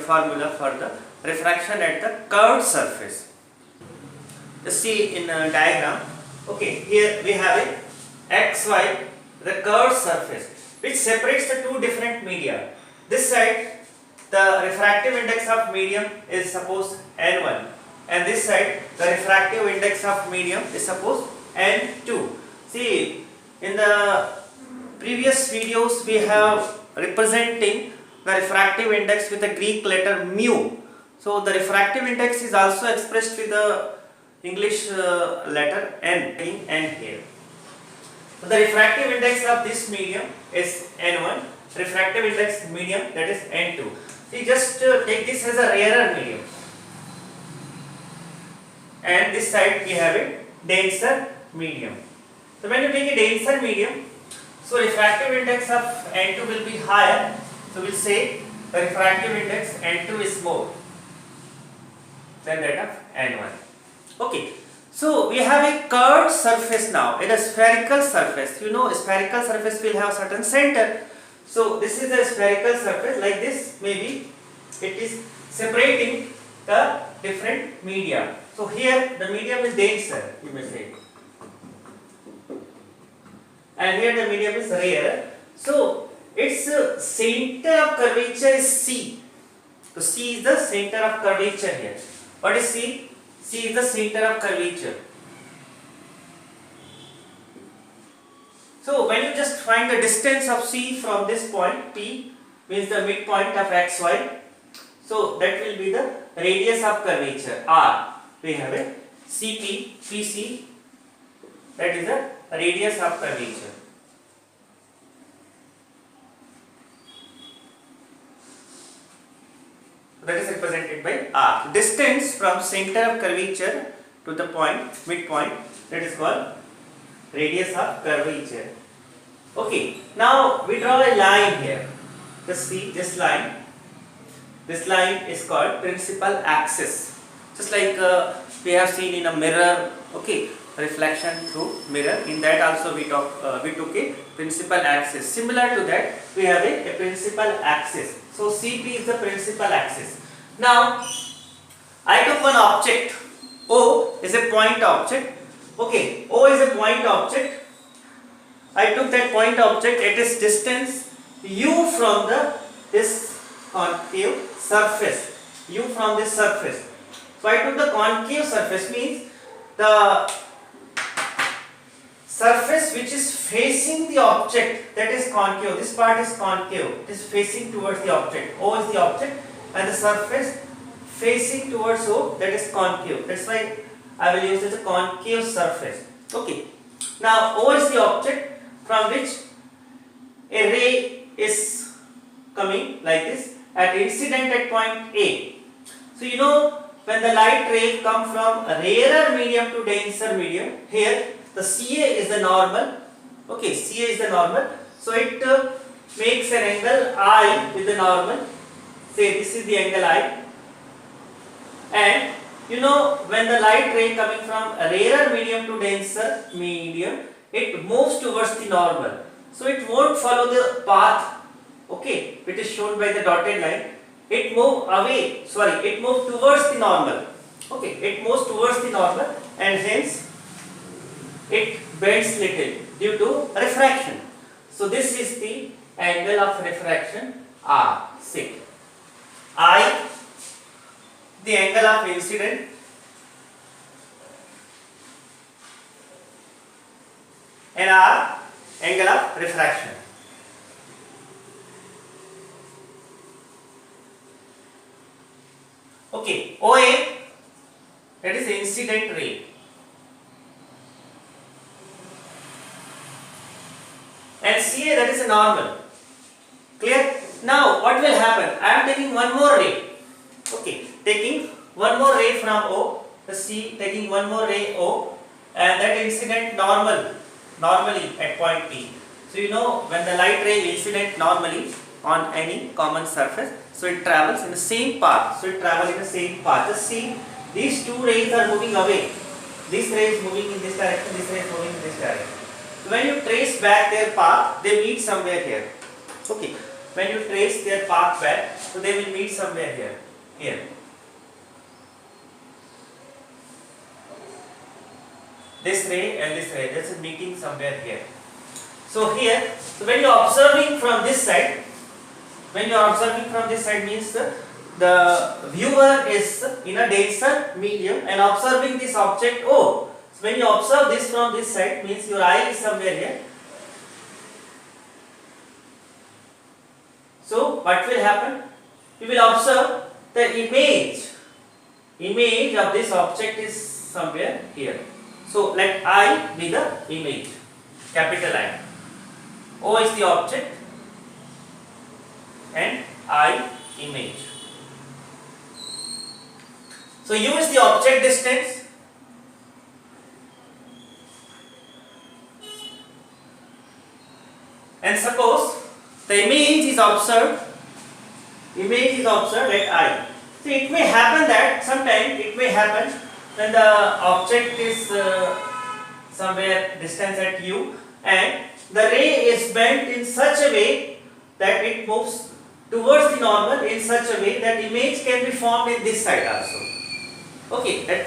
formula for the refraction at the curved surface. Just see in a diagram. Okay, here we have a xy, the curved surface, which separates the two different media. This side, the refractive index of medium is suppose n1, and this side, the refractive index of medium is suppose n2. See, in the previous videos we have representing the refractive index with the Greek letter mu. So the refractive index is also expressed with the English letter n here. So the refractive index of this medium is n1, refractive index medium, that is n2. See, just take this as a rarer medium, and this side we have a denser medium. So when you take a denser medium, so refractive index of n2 will be higher. So we'll say the refractive index n2 is more than that of n1. Okay, so we have a curved surface now, in a spherical surface. You know, a spherical surface will have certain center. So this is a spherical surface, like this. Maybe it is separating the different media. So here the medium is denser, you may say, and here the medium is rarer. So its center of curvature is C. So C is the center of curvature here. What is C? C is the center of curvature. So when you just find the distance of C from this point, P means the midpoint of xy. So that will be the radius of curvature, R. We have a CP, PC, that is the radius of curvature. That is represented by R. Distance from center of curvature to the point, midpoint, that is called radius of curvature. Okay, now we draw a line here. Just see this line. This line is called principal axis. Just like we have seen in a mirror, okay, reflection through mirror. In that also we took a principal axis. Similar to that, we have a principal axis. So CP is the principal axis. Now I took one object. O is a point object. Okay, O is a point object. I took that point object at its distance u from this concave surface. U from this surface. So I took the concave surface, means the surface which is facing the object, that is concave. This part is concave. It is facing towards the object. O is the object, and the surface facing towards O, that is concave. That's why I will use this concave surface. Okay. Now O is the object from which a ray is coming like this at incident at point A. So you know, when the light ray come from a rarer medium to denser medium, here the CA is the normal. Okay, CA is the normal. So it makes an angle I with the normal. Say this is the angle I. And you know, when the light ray coming from a rarer medium to denser medium, it moves towards the normal. So it won't follow the path, okay, which is shown by the dotted line. It moves away, it moves towards the normal. Okay, it moves towards the normal, and hence it bends little due to refraction. So this is the angle of refraction R, say. I, the angle of incident, and R, angle of refraction. Okay, OA, that is incident ray, and CA, that is a normal. Clear? Now what will happen? I am taking one more ray. Okay, taking one more ray from O, the C, taking one more ray O, and that incident normally at point P. So you know, when the light ray incident normally on any common surface, so it travels in the same path. So it travels in the same path. Just see, these two rays are moving away. This ray is moving in this direction, this ray is moving in this direction. So when you trace back their path, they meet somewhere here. Okay. when you trace their path back, so they will meet somewhere here. Here. This ray and this ray, that's a meeting somewhere here. So here, so when you are observing from this side, means the viewer is in a denser medium and observing this object O. So when you observe this from this side, means your eye is somewhere here. So what will happen? You will observe the image of this object is somewhere here. So let I be the image, capital I. O is the object and I image. So U is the object distance, and suppose the image is observed at I. So it may happen that sometimes when the object is somewhere distance at U and the ray is bent in such a way that it moves towards the normal in such a way that image can be formed in this side also. Okay, when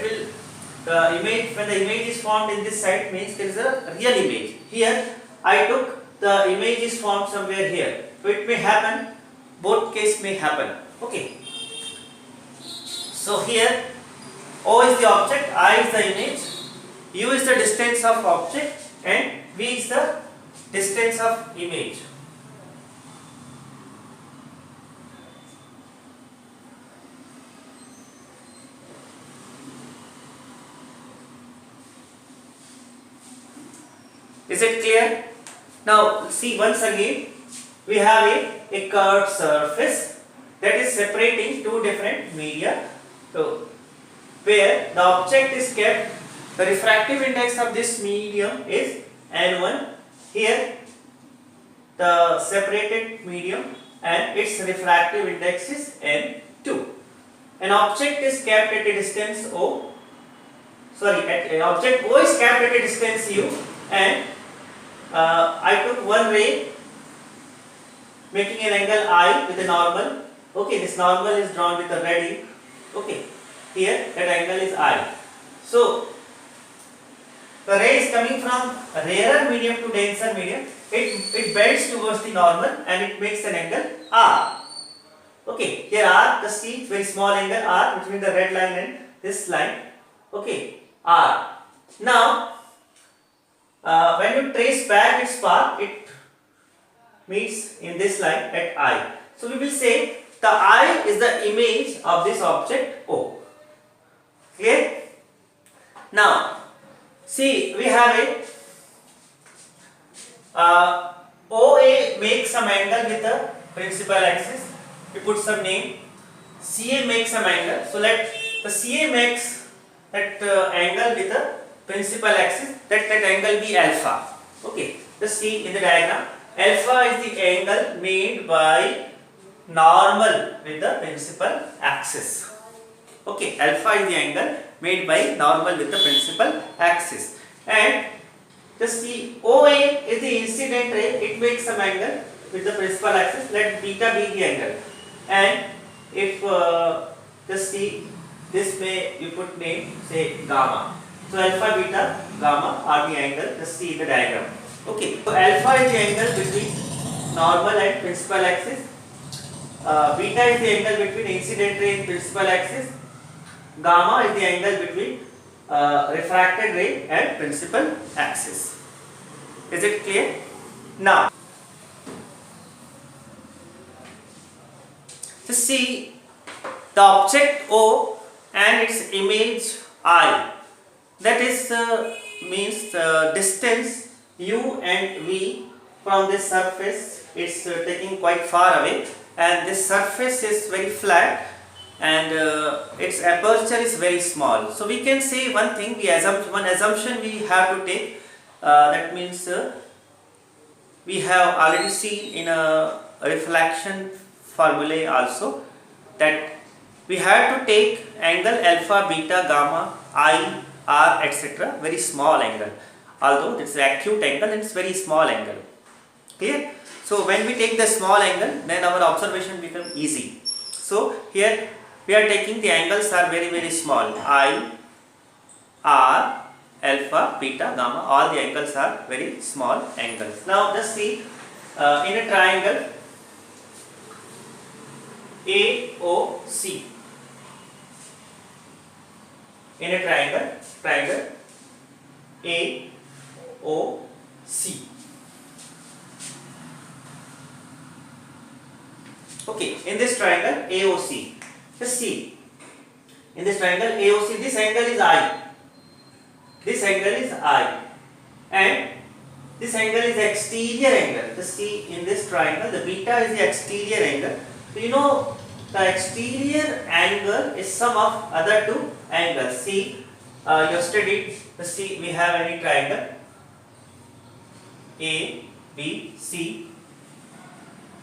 the image is formed in this side means there is a real image. Here I took the image is formed somewhere here. So it may happen, both case may happen. Okay. So here O is the object, I is the image, U is the distance of object and V is the distance of image. Is it clear? Now see once again, we have a curved surface that is separating two different media. So where the object is kept, the refractive index of this medium is N1. Here the separated medium and its refractive index is N2. An object is kept at a distance O. Object O is kept at a distance U, and I took one ray making an angle I with a normal. Okay, this normal is drawn with a red ink. Okay, here that angle is I. So the ray is coming from a rarer medium to denser medium. It bends towards the normal and it makes an angle R. Okay, here R, the C, very small angle R between the red line and this line. Okay, R. Now, when you trace back its path, it meets in this line at I. So we will say the I is the image of this object O. Clear? Now, see, we have a OA makes some angle with the principal axis. We put some name. CA makes some angle. So let the CA makes that angle with the principal axis. Let that angle be alpha. Okay. Just see in the diagram. Alpha is the angle made by normal with the principal axis. Okay. Alpha is the angle made by normal with the principal axis. And just see OA is the incident ray. It makes some angle with the principal axis. Let beta be the angle. And if just see this way, you put name, say gamma. So alpha, beta, gamma are the angle. Just see the diagram. Okay. So alpha is the angle between normal and principal axis. Beta is the angle between incident ray and principal axis. Gamma is the angle between refracted ray and principal axis. Is it clear? Now, to see the object O and its image I, that is means distance U and V from this surface, it's taking quite far away, and this surface is very flat and its aperture is very small. So we can say one thing, one assumption we have to take, that means we have already seen in a reflection formulae also that we have to take angle alpha, beta, gamma, I, R, etc. very small angle, although it's an acute angle and it's very small angle. Clear? So when we take the small angle, then our observation becomes easy. So here we are taking the angles are very small. I, R, alpha, beta, gamma, all the angles are very small angles. Now just see in a triangle AOC. In a triangle AOC. Okay, in this triangle AOC, just see, in this triangle AOC, this angle is I. This angle is I. And this angle is exterior angle. Just see, in this triangle, the beta is the exterior angle. So you know the exterior angle is sum of other two angles. See, you have studied, just see, we have any triangle A, B, C,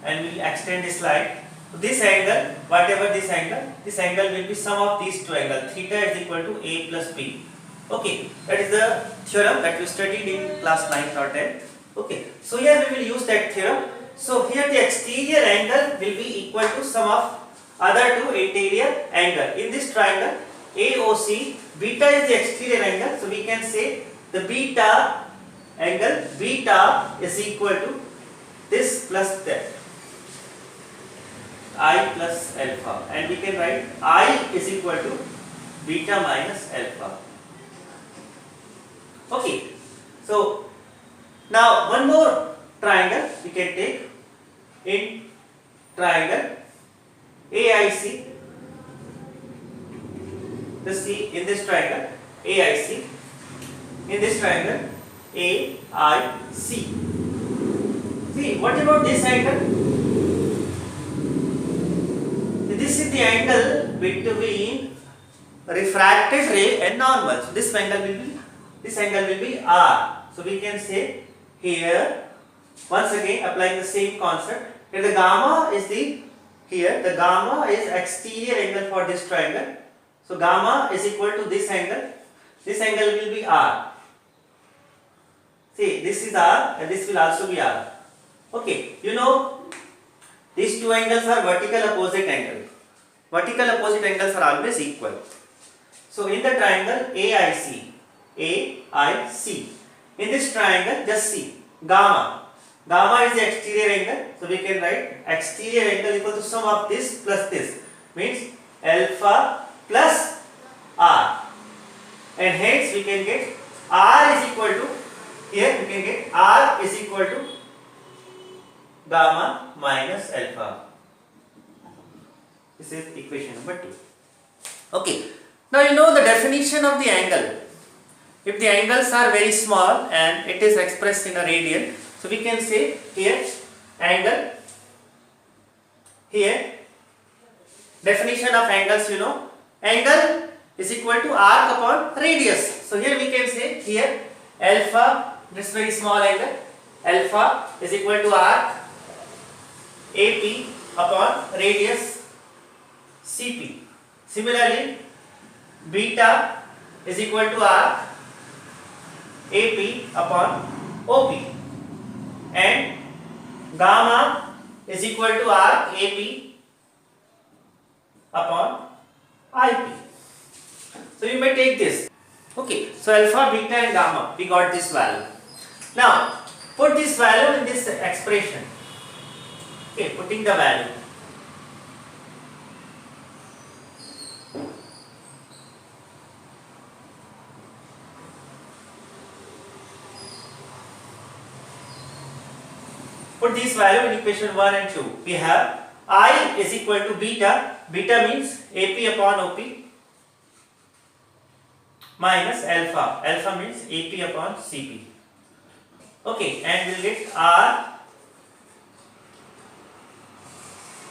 and we will extend this line. This angle, whatever this angle will be sum of these two angles. Theta is equal to A plus B. Okay, that is the theorem that we studied in class 9th or 10th. Okay, so here we will use that theorem. So here the exterior angle will be equal to sum of other two interior angle. In this triangle AOC, beta is the exterior angle. So we can say the beta angle, beta is equal to this plus that, I plus alpha, and we can write I is equal to beta minus alpha. Okay, so now one more triangle we can take. In triangle AIC, just see, in this triangle AIC, in this triangle AIC. See, what about this angle? This is the angle between refracted ray and normal. So this angle will be R. So we can say here, once again applying the same concept, here the gamma is the gamma is exterior angle for this triangle. So gamma is equal to this angle. This angle will be R. See, this is R and this will also be R. Okay, you know these two angles are vertical opposite angle. Vertical opposite angles are always equal. So in the triangle AIC, in this triangle, just see, gamma is the exterior angle. So we can write exterior angle equal to sum of this plus this, means alpha plus R, and hence we can get R is equal to, here we can get R is equal to gamma minus alpha. This is equation number 2. Okay, now you know the definition of the angle. If the angles are very small and it is expressed in a radian, so we can say here angle, here definition of angles, you know, angle is equal to arc upon radius. So here we can say here alpha, this very small angle, alpha is equal to arc AP upon radius CP. Similarly, beta is equal to arc AP upon OP, and gamma is equal to arc AP upon IP. So you may take this. Okay, so alpha, beta and gamma, we got this value. Now put this value in this expression. Okay, putting the value. Put this value in equation 1 and 2. We have I is equal to beta. Beta means AP upon OP minus alpha. Alpha means AP upon CP. Okay, and we'll get R.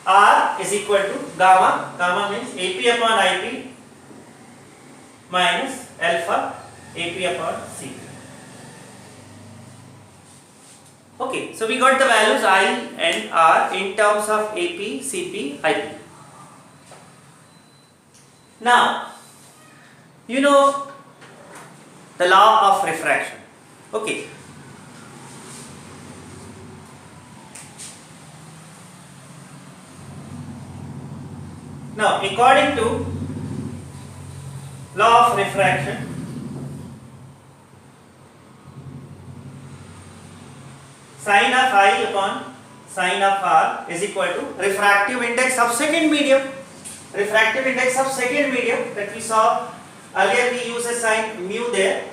R is equal to gamma. Gamma means AP upon IP minus alpha AP upon CP. Okay, so we got the values I and R in terms of AP, CP, IP. Now, you know the law of refraction. Okay. Now, according to law of refraction, sin of I upon sin of R is equal to refractive index of second medium. Refractive index of second medium that we saw earlier, we use a sign mu there.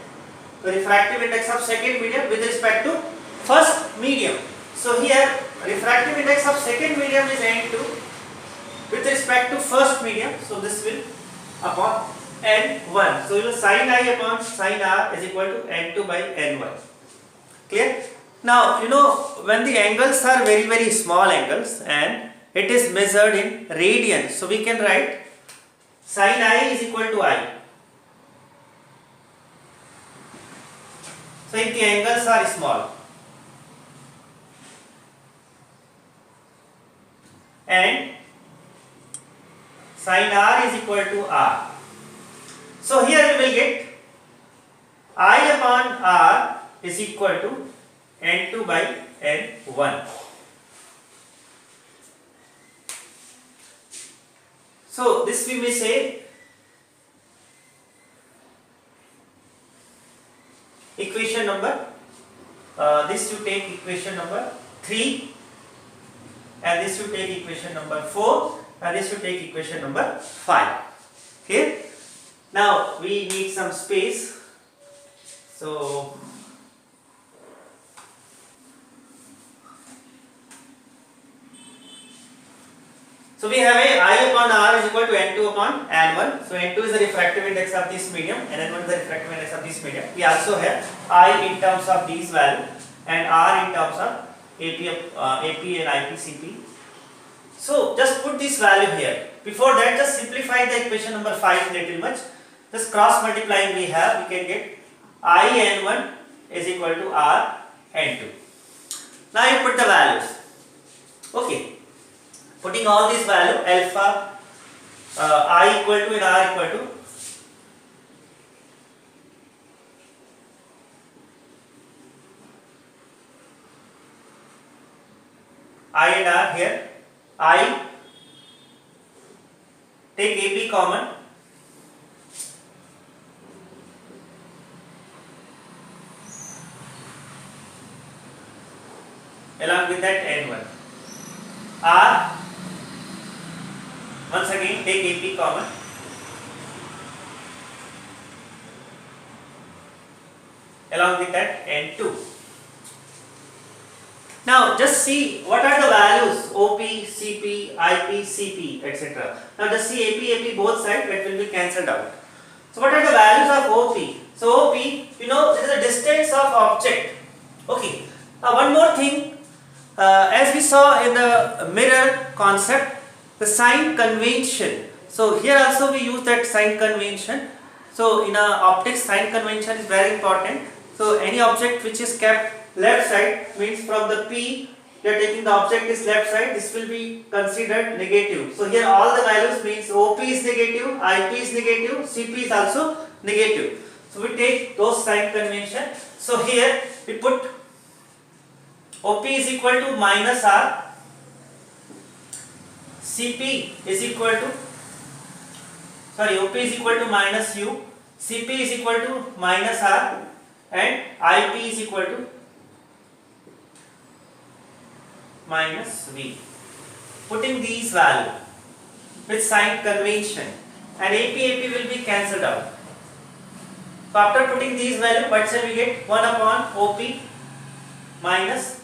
The refractive index of second medium with respect to first medium. So here refractive index of second medium is n2 with respect to first medium. So this will upon n1. So sin I upon sin R is equal to n2 by n1. Clear? Now when the angles are very small angles and it is measured in radians, so we can write sin I is equal to I. So if the angles are small and sin R is equal to R. So here we will get I upon R is equal to n2 by n1. So this we may say equation number, this you take equation number 3, and this you take equation number 4, and this you take equation number 5. Okay? Now we need some space. So we have a I upon R is equal to n2 upon n1. So n2 is the refractive index of this medium and n1 is the refractive index of this medium. We also have I in terms of these values and R in terms of AP and IP, CP. So just put this value here. Before that, just simplify the equation number 5 little much. Just cross multiplying we have, we can get I n1 is equal to R n2. Now you put the values. Okay. Putting all these value, alpha I equal to and R equal to I and R here. I take AB common, along with that n1. R, once again take AP common, along with that n2. Now just see what are the values OP, CP, IP, CP, etc. Now just see AP both sides, that will be cancelled out. So what are the values of OP? So OP, this is the distance of object. Okay. Now one more thing, as we saw in the mirror concept, the sign convention. So here also we use that sign convention. So in optics, sign convention is very important. So any object which is kept left side means from the P you are taking the object is left side, this will be considered negative. So here all the values means OP is negative, IP is negative, CP is also negative. So we take those sign convention. So here we put OP is equal to minus R, CP is equal to, OP is equal to minus U, CP is equal to minus R, and IP is equal to minus V. Putting these values with sign convention, and AP will be cancelled out. So after putting these values, what shall we get? 1 upon OP minus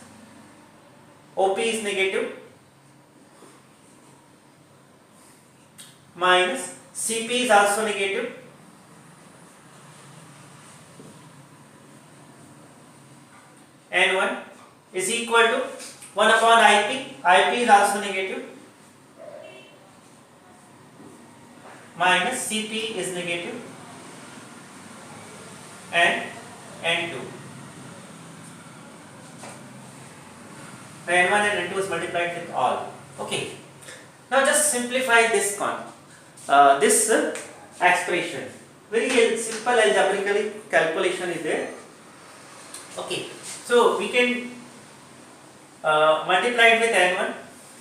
OP is negative minus CP is also negative N1 is equal to 1 upon IP is also negative minus CP is negative and N2. The N1 and N2 is multiplied with all. Okay. Now just simplify this expression. Very simple algebraical calculation is there. Okay. So we can multiply it with N1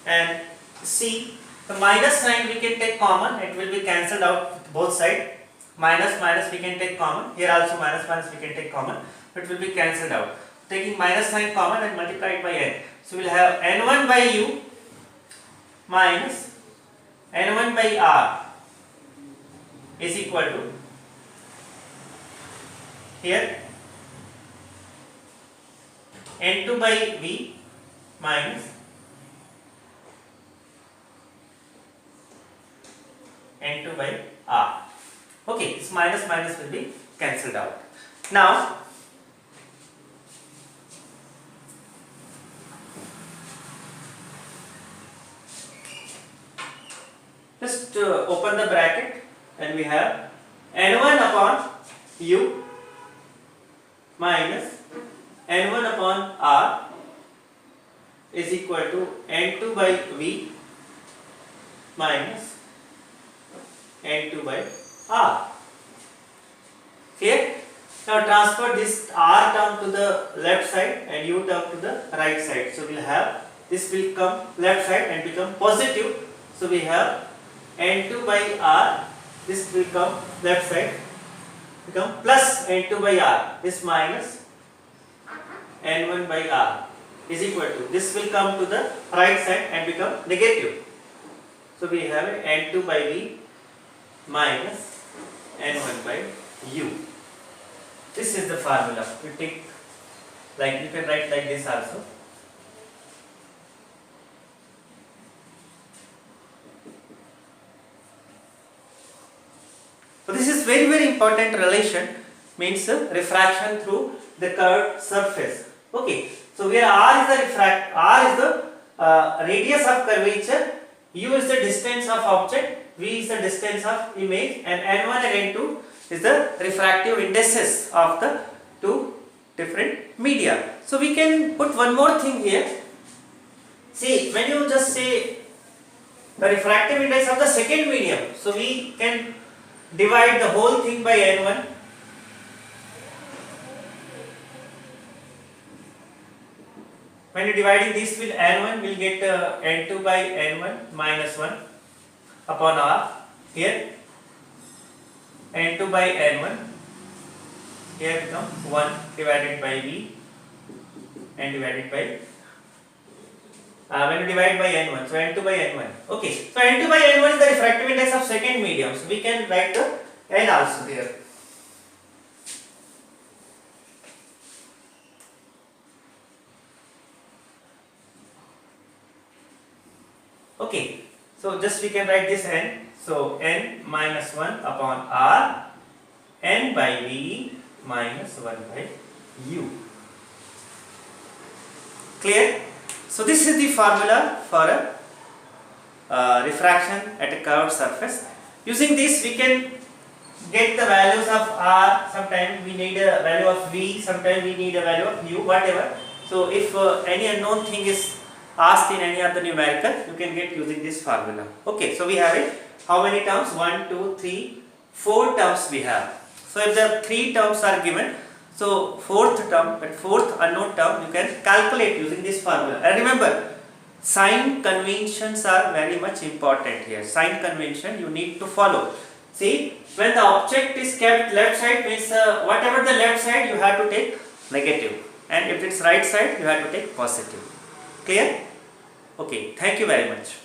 and see The minus sign we can take common, it will be cancelled out both sides. Minus minus we can take common, here also minus minus we can take common, it will be cancelled out. Taking minus sign common and multiply it by n. So we will have n1 by u minus n1 by r is equal to, here n2 by v minus n2 by r. Okay, this minus minus will be cancelled out. Now just open the bracket and we have n1 upon u minus n1 upon r is equal to n2 by v minus n2 by r. Clear? Now transfer this r term to the left side and u term to the right side. So we will have, this will come left side and become positive. So we have n2 by r, this will come left side, become plus n2 by r, this minus n1 by r is equal to, this will come to the right side and become negative. So we have n2 by v minus n1 by u. This is the formula. You take, like, you can write like this also. So this is very very important relation, means refraction through the curved surface. Okay. So where r is the r is the radius of curvature, u is the distance of object, v is the distance of image, and n1 and n2 is the refractive indices of the two different media. So we can put one more thing here. See, when you just say the refractive index of the second medium, so we can divide the whole thing by n1. When you dividing this with n1, we will get n2 by n1 minus 1 upon r. Here n2 by n1, here becomes 1 divided by v and divided by, when you divide by n1, so n2 by n1. Okay, so n2 by n1 is the refractive index of second medium. So we can write the n also there. Okay, so just we can write this n. So n minus 1 upon r, n by v minus 1 by u. Clear? So this is the formula for a refraction at a curved surface. Using this we can get the values of r, sometimes we need a value of v, sometimes we need a value of u, whatever. So if any unknown thing is asked in any of the numerical, you can get using this formula. Okay, so we have it. How many terms? 1, 2, 3, 4 terms we have. So if the 3 terms are given, so fourth term, but fourth unknown term you can calculate using this formula. And remember, sign conventions are very much important here. Sign convention you need to follow. See, when the object is kept left side, means whatever the left side you have to take negative, and if it's right side you have to take positive. Clear? Okay, thank you very much.